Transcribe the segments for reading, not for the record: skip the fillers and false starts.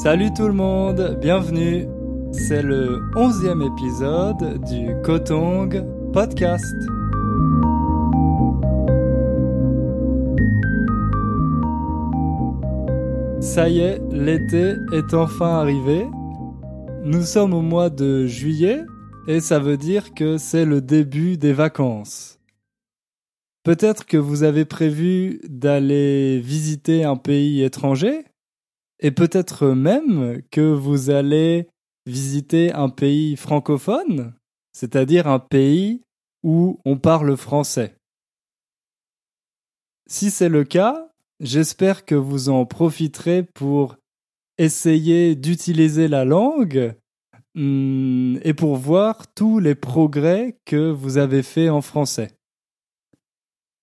Salut tout le monde, bienvenue. C'est le 11e épisode du Kotong Podcast. Ça y est, l'été est enfin arrivé. Nous sommes au mois de juillet et ça veut dire que c'est le début des vacances. Peut-être que vous avez prévu d'aller visiter un pays étranger et peut-être même que vous allez visiter un pays francophone, c'est-à-dire un pays où on parle français. Si c'est le cas, j'espère que vous en profiterez pour essayer d'utiliser la langue et pour voir tous les progrès que vous avez faits en français.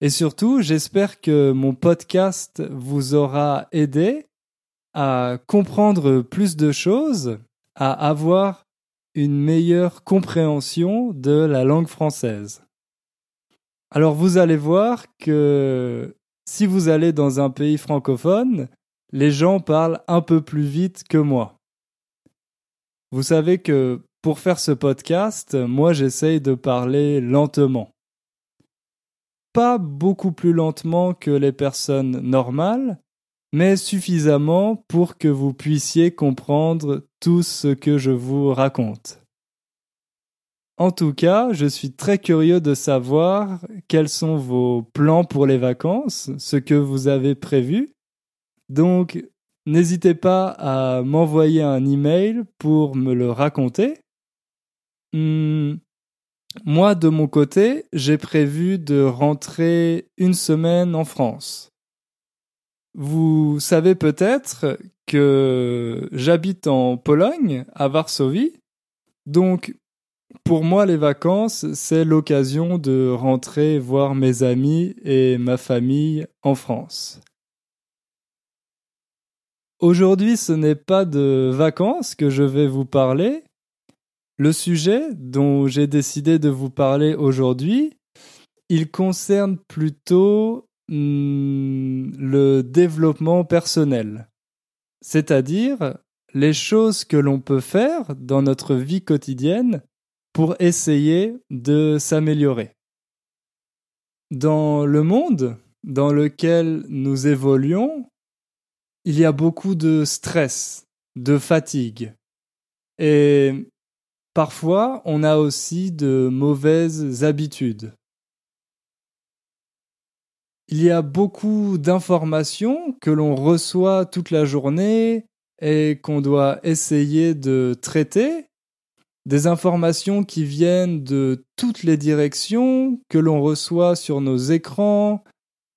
Et surtout, j'espère que mon podcast vous aura aidé à comprendre plus de choses, à avoir une meilleure compréhension de la langue française. Alors vous allez voir que si vous allez dans un pays francophone, les gens parlent un peu plus vite que moi. Vous savez que pour faire ce podcast, moi j'essaye de parler lentement. Pas beaucoup plus lentement que les personnes normales, mais suffisamment pour que vous puissiez comprendre tout ce que je vous raconte. En tout cas, je suis très curieux de savoir quels sont vos plans pour les vacances, ce que vous avez prévu. Donc, n'hésitez pas à m'envoyer un email pour me le raconter. Moi, de mon côté, j'ai prévu de rentrer une semaine en France. Vous savez peut-être que j'habite en Pologne, à Varsovie. Donc, pour moi, les vacances, c'est l'occasion de rentrer voir mes amis et ma famille en France. Aujourd'hui, ce n'est pas de vacances que je vais vous parler. Le sujet dont j'ai décidé de vous parler aujourd'hui, il concerne plutôt le développement personnel, c'est-à-dire les choses que l'on peut faire dans notre vie quotidienne pour essayer de s'améliorer. Dans le monde dans lequel nous évoluons, il y a beaucoup de stress, de fatigue, et parfois on a aussi de mauvaises habitudes. Il y a beaucoup d'informations que l'on reçoit toute la journée et qu'on doit essayer de traiter. Des informations qui viennent de toutes les directions, que l'on reçoit sur nos écrans,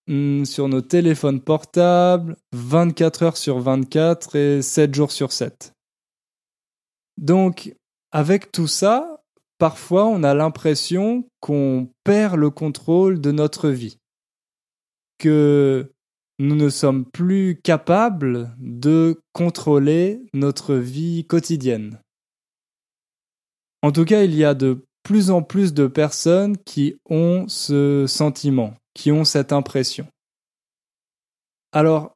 sur nos téléphones portables, 24 heures sur 24 et 7 jours sur 7. Donc, avec tout ça, parfois on a l'impression qu'on perd le contrôle de notre vie, que nous ne sommes plus capables de contrôler notre vie quotidienne. En tout cas, il y a de plus en plus de personnes qui ont ce sentiment, qui ont cette impression. Alors,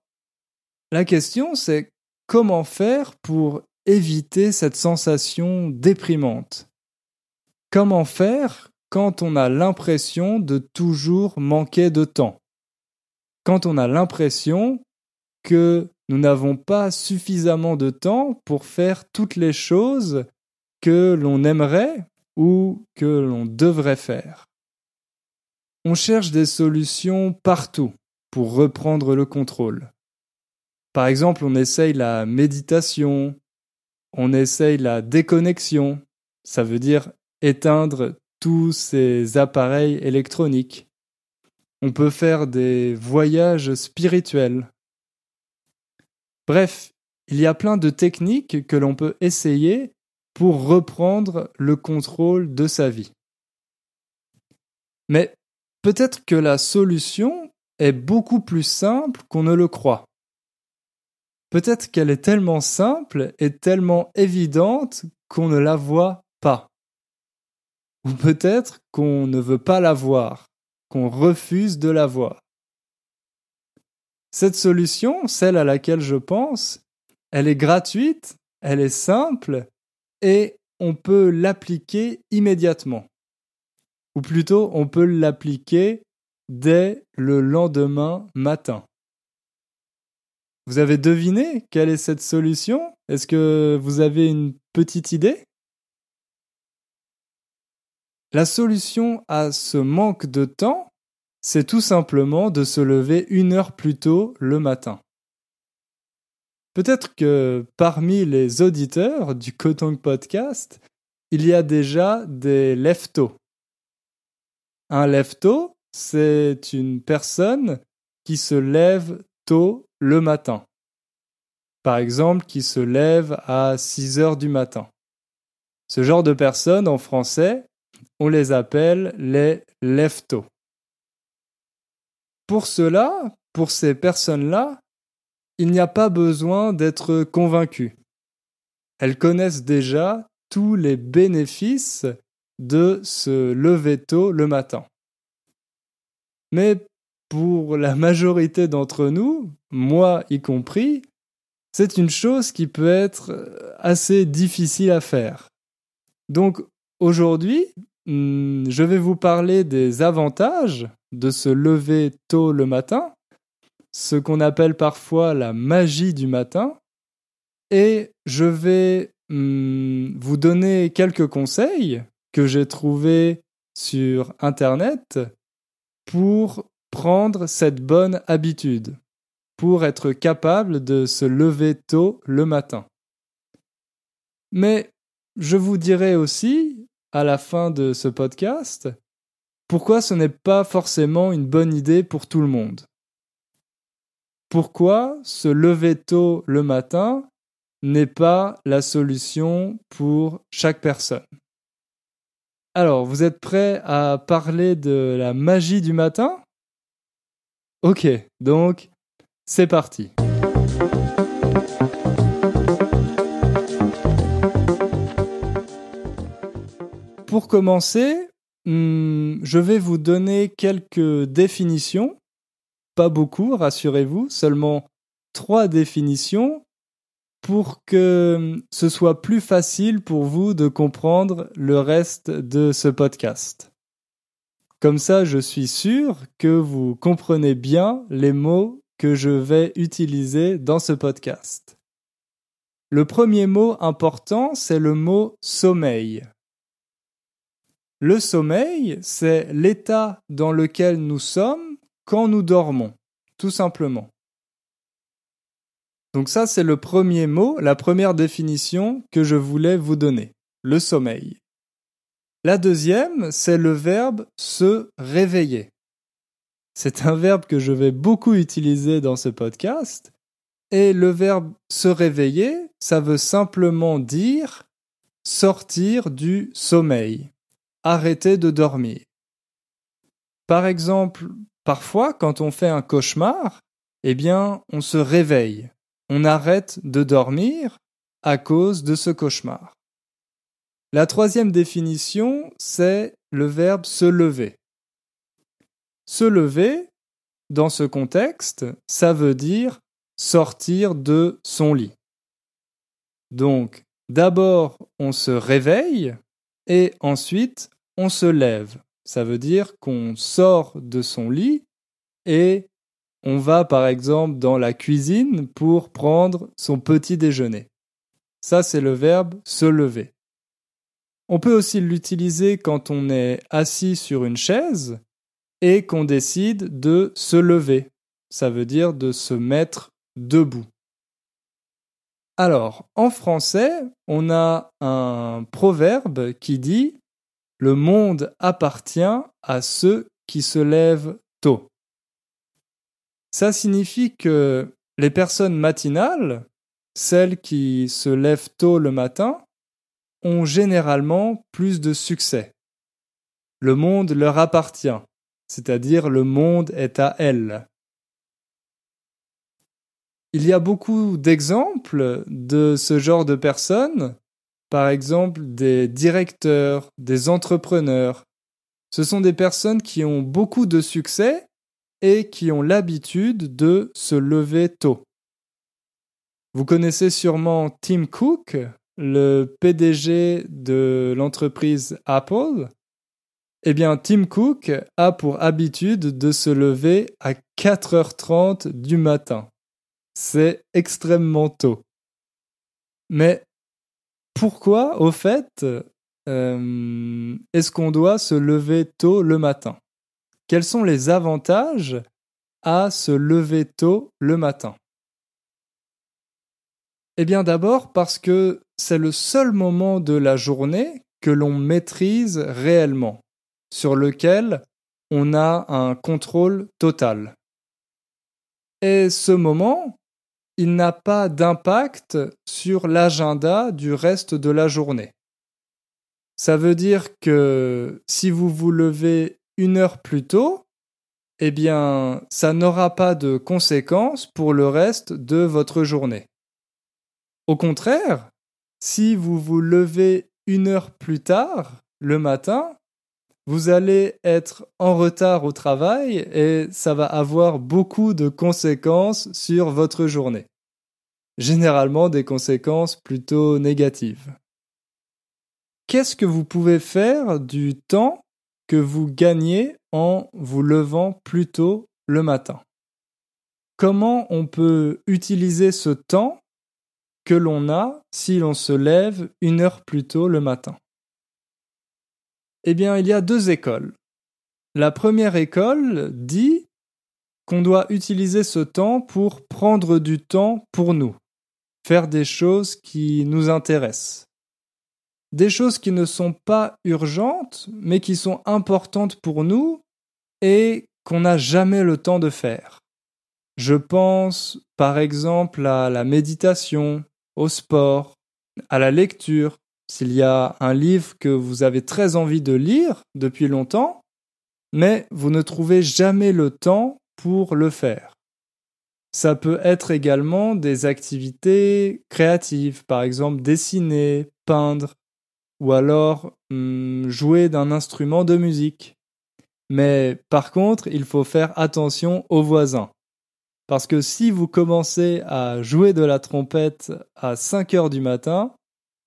la question c'est comment faire pour éviter cette sensation déprimante? Comment faire quand on a l'impression de toujours manquer de temps? Quand on a l'impression que nous n'avons pas suffisamment de temps pour faire toutes les choses que l'on aimerait ou que l'on devrait faire. On cherche des solutions partout pour reprendre le contrôle. Par exemple, on essaye la méditation, on essaye la déconnexion, ça veut dire éteindre tous ces appareils électroniques. On peut faire des voyages spirituels. Bref, il y a plein de techniques que l'on peut essayer pour reprendre le contrôle de sa vie. Mais peut-être que la solution est beaucoup plus simple qu'on ne le croit. Peut-être qu'elle est tellement simple et tellement évidente qu'on ne la voit pas. Ou peut-être qu'on ne veut pas la voir, qu'on refuse de la voir. Cette solution, celle à laquelle je pense, elle est gratuite, elle est simple et on peut l'appliquer immédiatement. Ou plutôt, on peut l'appliquer dès le lendemain matin. Vous avez deviné quelle est cette solution? Est-ce que vous avez une petite idée? La solution à ce manque de temps, c'est tout simplement de se lever 1 heure plus tôt le matin. Peut-être que parmi les auditeurs du Kotong Podcast, il y a déjà des leftos. Un lefto, c'est une personne qui se lève tôt le matin. Par exemple, qui se lève à 6 heures du matin. Ce genre de personnes, en français, on les appelle les leftos. Pour cela, pour ces personnes-là, il n'y a pas besoin d'être convaincu. Elles connaissent déjà tous les bénéfices de se lever tôt le matin. Mais pour la majorité d'entre nous, moi y compris, c'est une chose qui peut être assez difficile à faire. Donc aujourd'hui, je vais vous parler des avantages de se lever tôt le matin, ce qu'on appelle parfois la magie du matin, et je vais vous donner quelques conseils que j'ai trouvés sur Internet pour prendre cette bonne habitude, pour être capable de se lever tôt le matin. Mais je vous dirai aussi, à la fin de ce podcast, pourquoi ce n'est pas forcément une bonne idée pour tout le monde. Pourquoi se lever tôt le matin n'est pas la solution pour chaque personne. Alors, vous êtes prêts à parler de la magie du matin? Ok, donc c'est parti. Pour commencer, je vais vous donner quelques définitions. Pas beaucoup, rassurez-vous, seulement 3 définitions pour que ce soit plus facile pour vous de comprendre le reste de ce podcast. Comme ça, je suis sûr que vous comprenez bien les mots que je vais utiliser dans ce podcast. Le premier mot important, c'est le mot sommeil. Le sommeil, c'est l'état dans lequel nous sommes quand nous dormons, tout simplement. Donc ça, c'est le premier mot, la première définition que je voulais vous donner, le sommeil. La deuxième, c'est le verbe se réveiller. C'est un verbe que je vais beaucoup utiliser dans ce podcast. Et le verbe se réveiller, ça veut simplement dire sortir du sommeil, arrêter de dormir. Par exemple, parfois, quand on fait un cauchemar, eh bien, on se réveille. On arrête de dormir à cause de ce cauchemar. La troisième définition, c'est le verbe se lever. Se lever, dans ce contexte, ça veut dire sortir de son lit. Donc, d'abord, on se réveille et ensuite, on se lève. Ça veut dire qu'on sort de son lit et on va par exemple dans la cuisine pour prendre son petit déjeuner. Ça, c'est le verbe se lever. On peut aussi l'utiliser quand on est assis sur une chaise et qu'on décide de se lever. Ça veut dire de se mettre debout. Alors, en français, on a un proverbe qui dit « Le monde appartient à ceux qui se lèvent tôt ». Ça signifie que les personnes matinales, celles qui se lèvent tôt le matin, ont généralement plus de succès. Le monde leur appartient, c'est-à-dire le monde est à elles. Il y a beaucoup d'exemples de ce genre de personnes, par exemple des directeurs, des entrepreneurs. Ce sont des personnes qui ont beaucoup de succès et qui ont l'habitude de se lever tôt. Vous connaissez sûrement Tim Cook, le PDG de l'entreprise Apple. Eh bien, Tim Cook a pour habitude de se lever à 4h30 du matin. C'est extrêmement tôt. Mais pourquoi, au fait, est-ce qu'on doit se lever tôt le matin? Quels sont les avantages à se lever tôt le matin? Eh bien d'abord parce que c'est le seul moment de la journée que l'on maîtrise réellement, sur lequel on a un contrôle total. Et ce moment, il n'a pas d'impact sur l'agenda du reste de la journée. Ça veut dire que si vous vous levez 1 heure plus tôt, eh bien, ça n'aura pas de conséquences pour le reste de votre journée. Au contraire, si vous vous levez 1 heure plus tard, le matin, vous allez être en retard au travail et ça va avoir beaucoup de conséquences sur votre journée. Généralement des conséquences plutôt négatives. Qu'est-ce que vous pouvez faire du temps que vous gagnez en vous levant plus tôt le matin? Comment on peut utiliser ce temps que l'on a si l'on se lève 1 heure plus tôt le matin? Eh bien, il y a 2 écoles. La première école dit qu'on doit utiliser ce temps pour prendre du temps pour nous, faire des choses qui nous intéressent. Des choses qui ne sont pas urgentes, mais qui sont importantes pour nous et qu'on n'a jamais le temps de faire. Je pense par exemple à la méditation, au sport, à la lecture. S'il y a un livre que vous avez très envie de lire depuis longtemps, mais vous ne trouvez jamais le temps pour le faire. Ça peut être également des activités créatives, par exemple dessiner, peindre, ou alors jouer d'un instrument de musique. Mais par contre, il faut faire attention aux voisins. Parce que si vous commencez à jouer de la trompette à 5 heures du matin,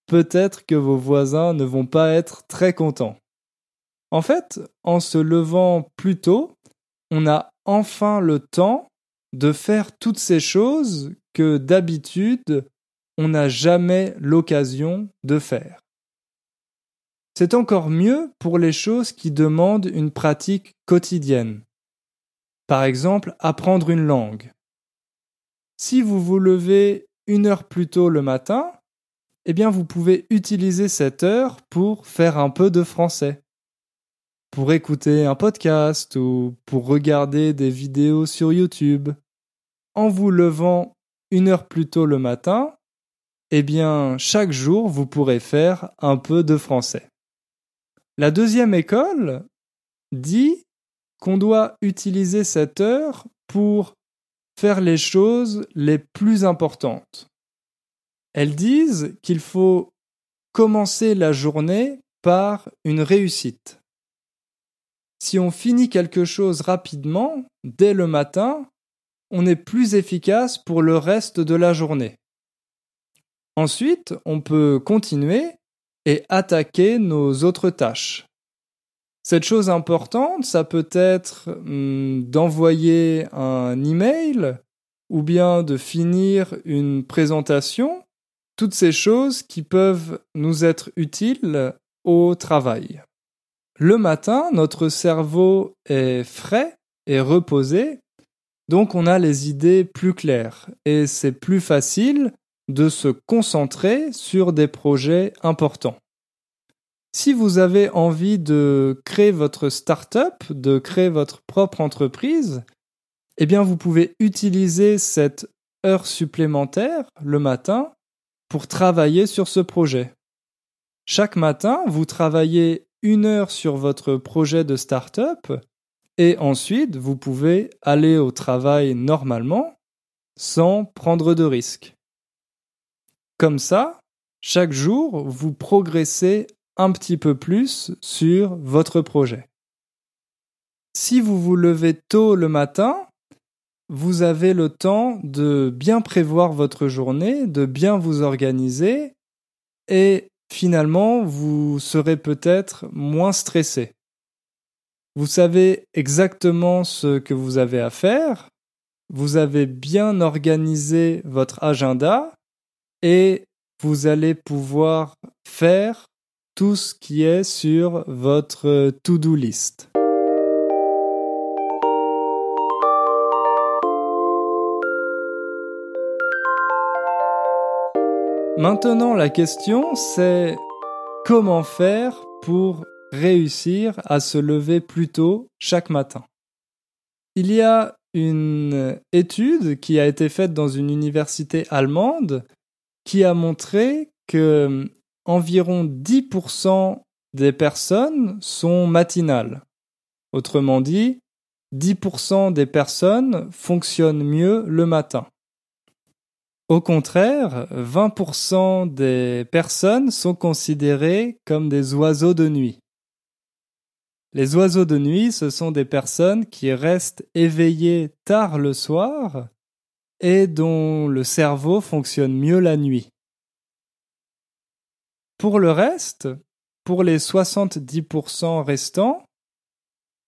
peut-être que vos voisins ne vont pas être très contents. En fait, en se levant plus tôt, on a enfin le temps de faire toutes ces choses que d'habitude, on n'a jamais l'occasion de faire. C'est encore mieux pour les choses qui demandent une pratique quotidienne. Par exemple, apprendre une langue. Si vous vous levez 1 heure plus tôt le matin, eh bien vous pouvez utiliser cette heure pour faire un peu de français, pour écouter un podcast ou pour regarder des vidéos sur YouTube. En vous levant 1 heure plus tôt le matin, eh bien chaque jour vous pourrez faire un peu de français. La deuxième école dit qu'on doit utiliser cette heure pour faire les choses les plus importantes. Elles disent qu'il faut commencer la journée par une réussite. Si on finit quelque chose rapidement, dès le matin, on est plus efficace pour le reste de la journée. Ensuite, on peut continuer et attaquer nos autres tâches. Cette chose importante, ça peut être d'envoyer un email ou bien de finir une présentation, toutes ces choses qui peuvent nous être utiles au travail. Le matin, notre cerveau est frais et reposé, donc on a les idées plus claires et c'est plus facile de se concentrer sur des projets importants. Si vous avez envie de créer votre start-up, de créer votre propre entreprise, eh bien vous pouvez utiliser cette heure supplémentaire le matin pour travailler sur ce projet. Chaque matin, vous travaillez 1 heure sur votre projet de start-up et ensuite vous pouvez aller au travail normalement sans prendre de risques. Comme ça, chaque jour, vous progressez un petit peu plus sur votre projet. Si vous vous levez tôt le matin, vous avez le temps de bien prévoir votre journée, de bien vous organiser et finalement, vous serez peut-être moins stressé. Vous savez exactement ce que vous avez à faire, vous avez bien organisé votre agenda et vous allez pouvoir faire tout ce qui est sur votre to-do list. Maintenant, la question, c'est comment faire pour réussir à se lever plus tôt chaque matin. Il y a une étude qui a été faite dans une université allemande qui a montré que environ 10% des personnes sont matinales. Autrement dit, 10% des personnes fonctionnent mieux le matin. Au contraire, 20% des personnes sont considérées comme des oiseaux de nuit. Les oiseaux de nuit, ce sont des personnes qui restent éveillées tard le soir et dont le cerveau fonctionne mieux la nuit. Pour le reste, pour les 70% restants,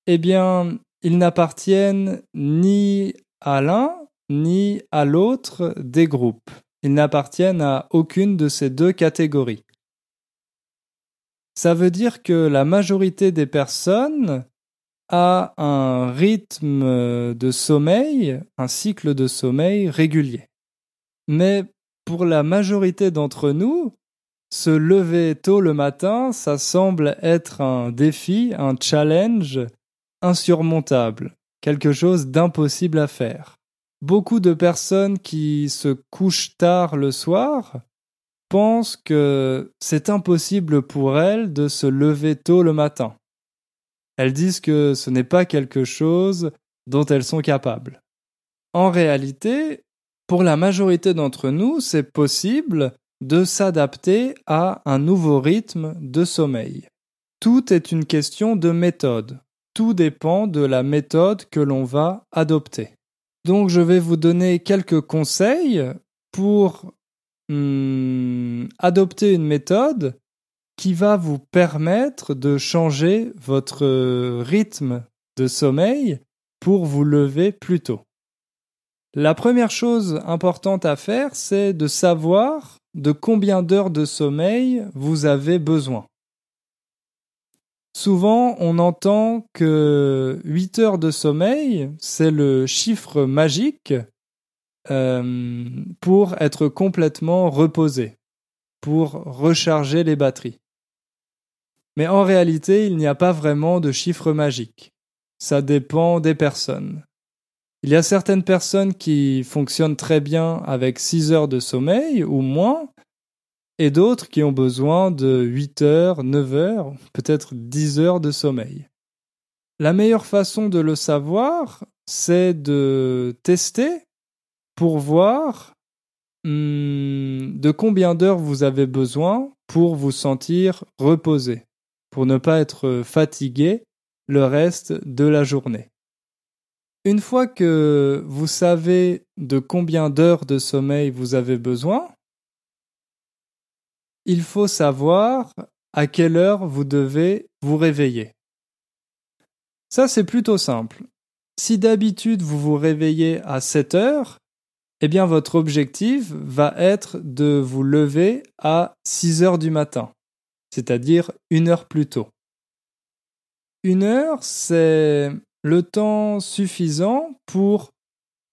eh bien, ils n'appartiennent ni à l'un ni à l'autre des groupes. Ils n'appartiennent à aucune de ces deux catégories. Ça veut dire que la majorité des personnes a un rythme de sommeil, un cycle de sommeil régulier. Mais pour la majorité d'entre nous, se lever tôt le matin, ça semble être un défi, un challenge insurmontable, quelque chose d'impossible à faire. Beaucoup de personnes qui se couchent tard le soir pensent que c'est impossible pour elles de se lever tôt le matin. Elles disent que ce n'est pas quelque chose dont elles sont capables. En réalité, pour la majorité d'entre nous, c'est possible de s'adapter à un nouveau rythme de sommeil. Tout est une question de méthode. Tout dépend de la méthode que l'on va adopter. Donc je vais vous donner quelques conseils pour adopter une méthode qui va vous permettre de changer votre rythme de sommeil pour vous lever plus tôt. La première chose importante à faire, c'est de savoir de combien d'heures de sommeil vous avez besoin. Souvent, on entend que 8 heures de sommeil, c'est le chiffre magique pour être complètement reposé, pour recharger les batteries. Mais en réalité, il n'y a pas vraiment de chiffre magique. Ça dépend des personnes. Il y a certaines personnes qui fonctionnent très bien avec 6 heures de sommeil ou moins, et d'autres qui ont besoin de 8 heures, 9 heures, peut-être 10 heures de sommeil. La meilleure façon de le savoir, c'est de tester pour voir de combien d'heures vous avez besoin pour vous sentir reposé, pour ne pas être fatigué le reste de la journée. Une fois que vous savez de combien d'heures de sommeil vous avez besoin, il faut savoir à quelle heure vous devez vous réveiller. Ça, c'est plutôt simple. Si d'habitude vous vous réveillez à 7 heures, eh bien votre objectif va être de vous lever à 6 heures du matin, c'est-à-dire 1 heure plus tôt. 1 heure, c'est le temps suffisant pour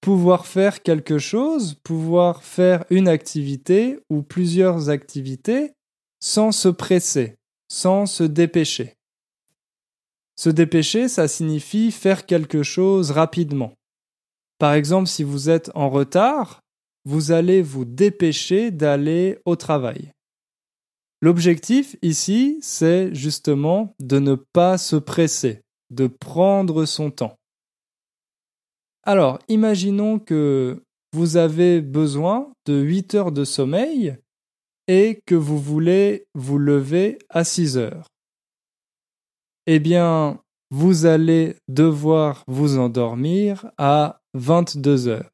pouvoir faire quelque chose, pouvoir faire une activité ou plusieurs activités sans se presser, sans se dépêcher. Se dépêcher, ça signifie faire quelque chose rapidement. Par exemple, si vous êtes en retard, vous allez vous dépêcher d'aller au travail. L'objectif ici, c'est justement de ne pas se presser, de prendre son temps. Alors, imaginons que vous avez besoin de 8 heures de sommeil et que vous voulez vous lever à 6 heures. Eh bien, vous allez devoir vous endormir à 22 heures.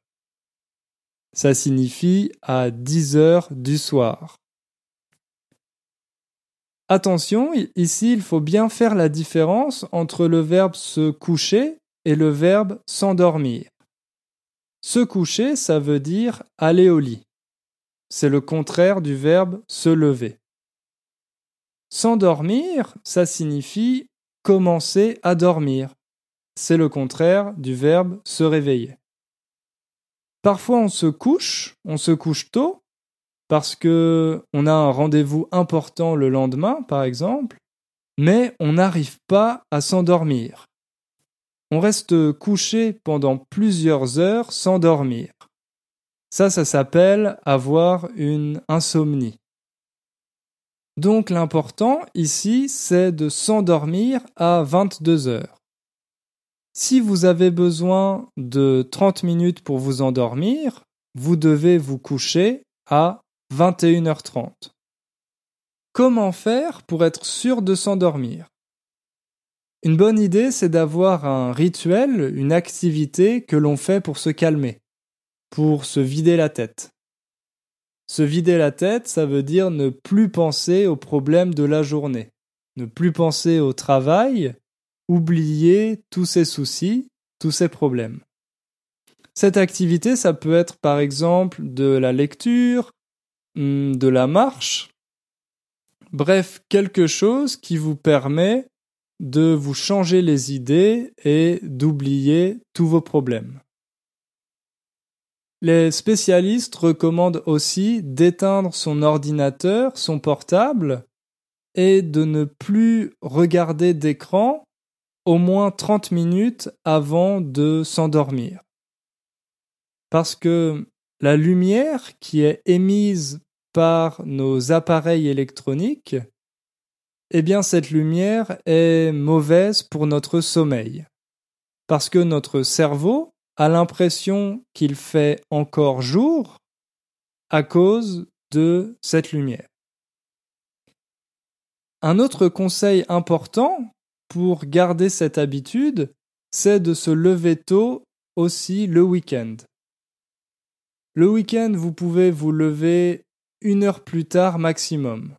Ça signifie à 10 heures du soir. Attention, ici, il faut bien faire la différence entre le verbe se coucher et le verbe s'endormir. Se coucher, ça veut dire aller au lit. C'est le contraire du verbe se lever. S'endormir, ça signifie commencer à dormir. C'est le contraire du verbe se réveiller. Parfois on se couche tôt, parce que on a un rendez-vous important le lendemain, par exemple, mais on n'arrive pas à s'endormir. On reste couché pendant plusieurs heures sans dormir. Ça s'appelle avoir une insomnie. Donc l'important ici, c'est de s'endormir à 22 heures. Si vous avez besoin de 30 minutes pour vous endormir, vous devez vous coucher à 21h30. Comment faire pour être sûr de s'endormir? Une bonne idée, c'est d'avoir un rituel, une activité que l'on fait pour se calmer, pour se vider la tête. Se vider la tête, ça veut dire ne plus penser aux problèmes de la journée, ne plus penser au travail, oublier tous ses soucis, tous ses problèmes. Cette activité, ça peut être par exemple de la lecture, de la marche, bref, quelque chose qui vous permet de vous changer les idées et d'oublier tous vos problèmes. Les spécialistes recommandent aussi d'éteindre son ordinateur, son portable, et de ne plus regarder d'écran au moins 30 minutes avant de s'endormir. Parce que la lumière qui est émise par nos appareils électroniques, eh bien cette lumière est mauvaise pour notre sommeil. Parce que notre cerveau a l'impression qu'il fait encore jour à cause de cette lumière. Un autre conseil important pour garder cette habitude, c'est de se lever tôt aussi le week-end. Le week-end, vous pouvez vous lever 1 heure plus tard maximum.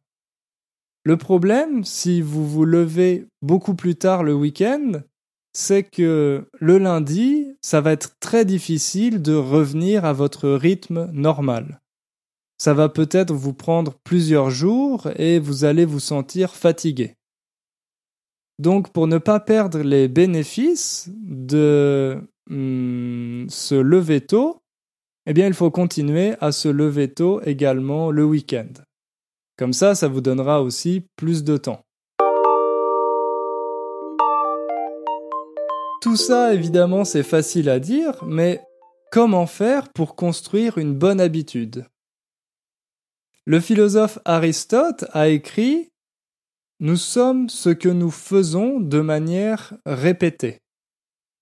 Le problème, si vous vous levez beaucoup plus tard le week-end, c'est que le lundi, ça va être très difficile de revenir à votre rythme normal. Ça va peut-être vous prendre plusieurs jours et vous allez vous sentir fatigué. Donc, pour ne pas perdre les bénéfices de se lever tôt, eh bien, il faut continuer à se lever tôt également le week-end. Comme ça vous donnera aussi plus de temps. Tout ça, évidemment, c'est facile à dire, mais comment faire pour construire une bonne habitude? Le philosophe Aristote a écrit « Nous sommes ce que nous faisons de manière répétée.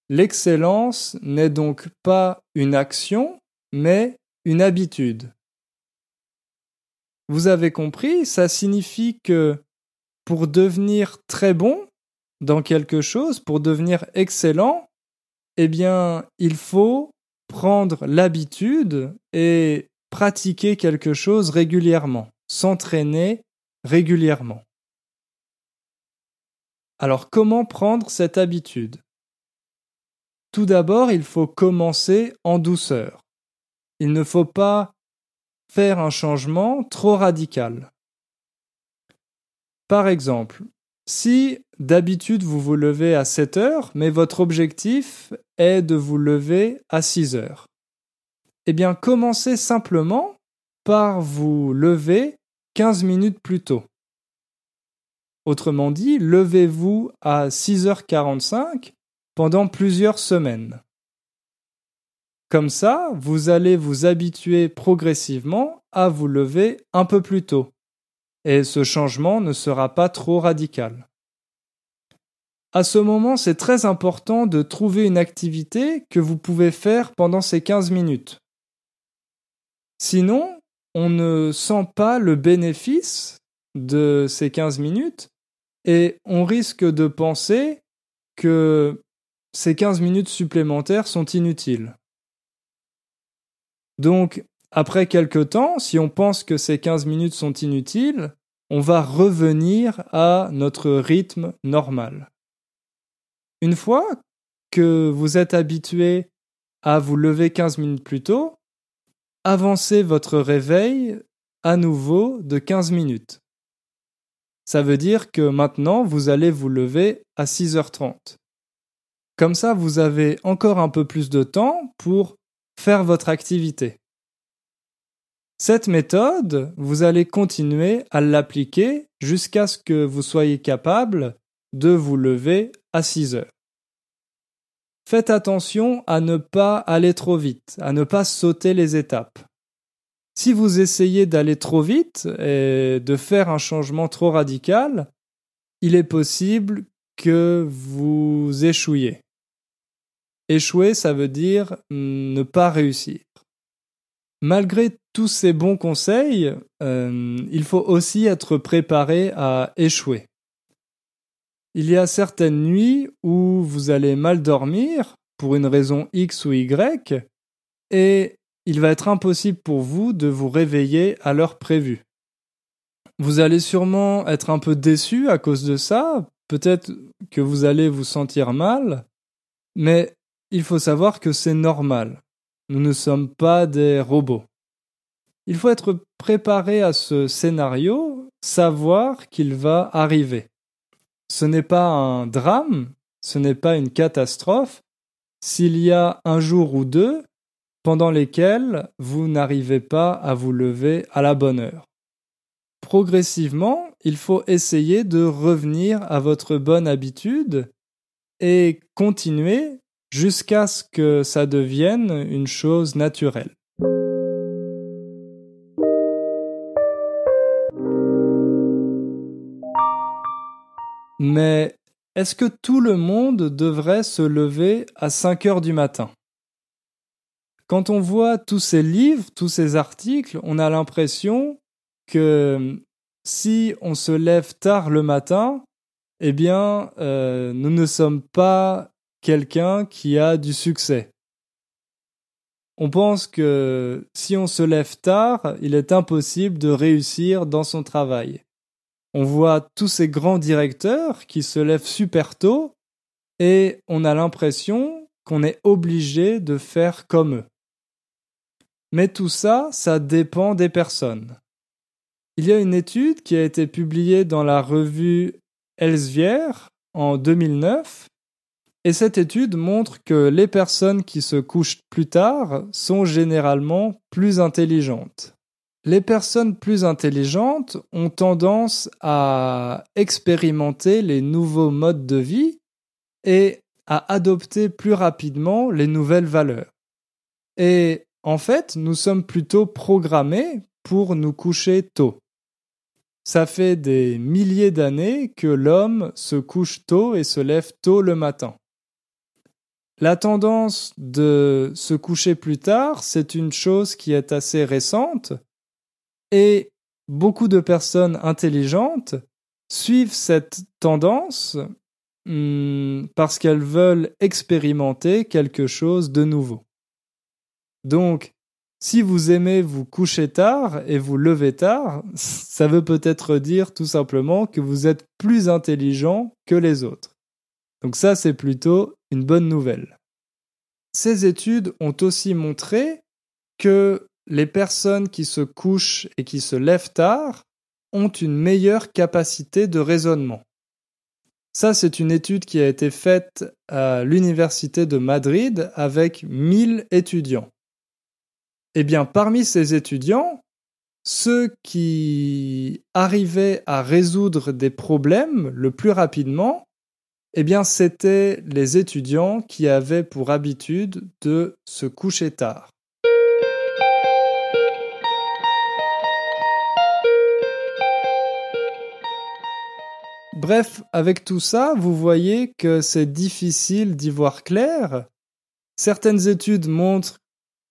L'excellence n'est donc pas une action, mais une habitude. » Vous avez compris, ça signifie que pour devenir très bon dans quelque chose, pour devenir excellent, eh bien, il faut prendre l'habitude et pratiquer quelque chose régulièrement, s'entraîner régulièrement. Alors, comment prendre cette habitude? Tout d'abord, il faut commencer en douceur. Il ne faut pas faire un changement trop radical. Par exemple, si d'habitude vous vous levez à 7 heures, mais votre objectif est de vous lever à 6 heures, eh bien commencez simplement par vous lever 15 minutes plus tôt. Autrement dit, levez-vous à 6h45 pendant plusieurs semaines. Comme ça, vous allez vous habituer progressivement à vous lever un peu plus tôt. Et ce changement ne sera pas trop radical. À ce moment, c'est très important de trouver une activité que vous pouvez faire pendant ces 15 minutes. Sinon, on ne sent pas le bénéfice de ces 15 minutes et on risque de penser que ces 15 minutes supplémentaires sont inutiles. Donc, après quelque temps, si on pense que ces 15 minutes sont inutiles, on va revenir à notre rythme normal. Une fois que vous êtes habitué à vous lever 15 minutes plus tôt, avancez votre réveil à nouveau de 15 minutes. Ça veut dire que maintenant, vous allez vous lever à 6h30. Comme ça, vous avez encore un peu plus de temps pour faire votre activité. Cette méthode, vous allez continuer à l'appliquer jusqu'à ce que vous soyez capable de vous lever à 6 heures. Faites attention à ne pas aller trop vite, à ne pas sauter les étapes. Si vous essayez d'aller trop vite et de faire un changement trop radical, il est possible que vous échouiez. Échouer, ça veut dire ne pas réussir. Malgré tous ces bons conseils, il faut aussi être préparé à échouer. Il y a certaines nuits où vous allez mal dormir pour une raison X ou Y et il va être impossible pour vous de vous réveiller à l'heure prévue. Vous allez sûrement être un peu déçu à cause de ça, peut-être que vous allez vous sentir mal, mais il faut savoir que c'est normal. Nous ne sommes pas des robots. Il faut être préparé à ce scénario, savoir qu'il va arriver. Ce n'est pas un drame, ce n'est pas une catastrophe, s'il y a un jour ou deux pendant lesquels vous n'arrivez pas à vous lever à la bonne heure. Progressivement, il faut essayer de revenir à votre bonne habitude et continuer jusqu'à ce que ça devienne une chose naturelle. Mais est-ce que tout le monde devrait se lever à 5 heures du matin? Quand on voit tous ces livres, tous ces articles, on a l'impression que si on se lève tard le matin, eh bien, nous ne sommes pas quelqu'un qui a du succès. On pense que si on se lève tard, il est impossible de réussir dans son travail. On voit tous ces grands directeurs qui se lèvent super tôt et on a l'impression qu'on est obligé de faire comme eux. Mais tout ça, ça dépend des personnes. Il y a une étude qui a été publiée dans la revue Elsevier en 2009 et cette étude montre que les personnes qui se couchent plus tard sont généralement plus intelligentes. Les personnes plus intelligentes ont tendance à expérimenter les nouveaux modes de vie et à adopter plus rapidement les nouvelles valeurs. Et en fait, nous sommes plutôt programmés pour nous coucher tôt. Ça fait des milliers d'années que l'homme se couche tôt et se lève tôt le matin. La tendance de se coucher plus tard, c'est une chose qui est assez récente et beaucoup de personnes intelligentes suivent cette tendance parce qu'elles veulent expérimenter quelque chose de nouveau. Donc, si vous aimez vous coucher tard et vous lever tard, ça veut peut-être dire tout simplement que vous êtes plus intelligent que les autres. Donc ça, c'est plutôt une bonne nouvelle. Ces études ont aussi montré que les personnes qui se couchent et qui se lèvent tard ont une meilleure capacité de raisonnement. Ça, c'est une étude qui a été faite à l'Université de Madrid avec 1000 étudiants. Eh bien, parmi ces étudiants, ceux qui arrivaient à résoudre des problèmes le plus rapidement, eh bien, c'étaient les étudiants qui avaient pour habitude de se coucher tard. Bref, avec tout ça, vous voyez que c'est difficile d'y voir clair. Certaines études montrent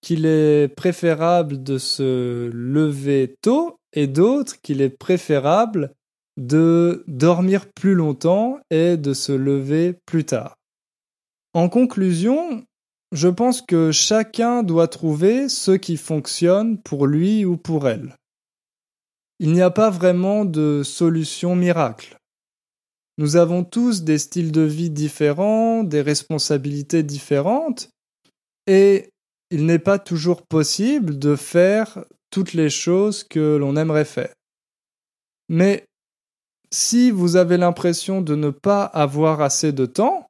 qu'il est préférable de se lever tôt et d'autres qu'il est préférable de dormir plus longtemps et de se lever plus tard. En conclusion, je pense que chacun doit trouver ce qui fonctionne pour lui ou pour elle. Il n'y a pas vraiment de solution miracle. Nous avons tous des styles de vie différents, des responsabilités différentes, et il n'est pas toujours possible de faire toutes les choses que l'on aimerait faire. Mais si vous avez l'impression de ne pas avoir assez de temps,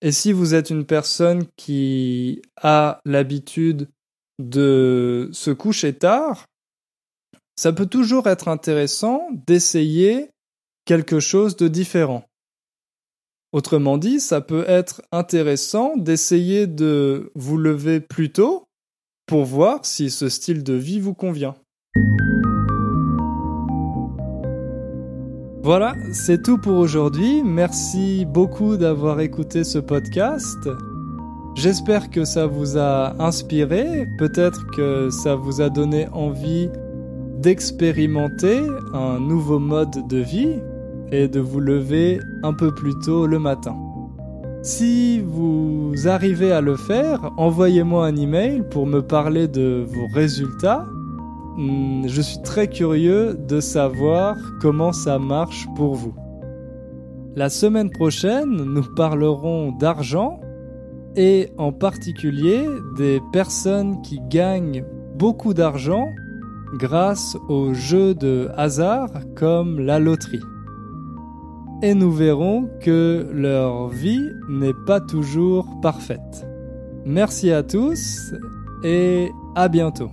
et si vous êtes une personne qui a l'habitude de se coucher tard, ça peut toujours être intéressant d'essayer quelque chose de différent. Autrement dit, ça peut être intéressant d'essayer de vous lever plus tôt pour voir si ce style de vie vous convient. Voilà, c'est tout pour aujourd'hui. Merci beaucoup d'avoir écouté ce podcast. J'espère que ça vous a inspiré, peut-être que ça vous a donné envie d'expérimenter un nouveau mode de vie et de vous lever un peu plus tôt le matin. Si vous arrivez à le faire, envoyez-moi un email pour me parler de vos résultats. Je suis très curieux de savoir comment ça marche pour vous. La semaine prochaine, nous parlerons d'argent et en particulier des personnes qui gagnent beaucoup d'argent grâce aux jeux de hasard comme la loterie. Et nous verrons que leur vie n'est pas toujours parfaite. Merci à tous et à bientôt.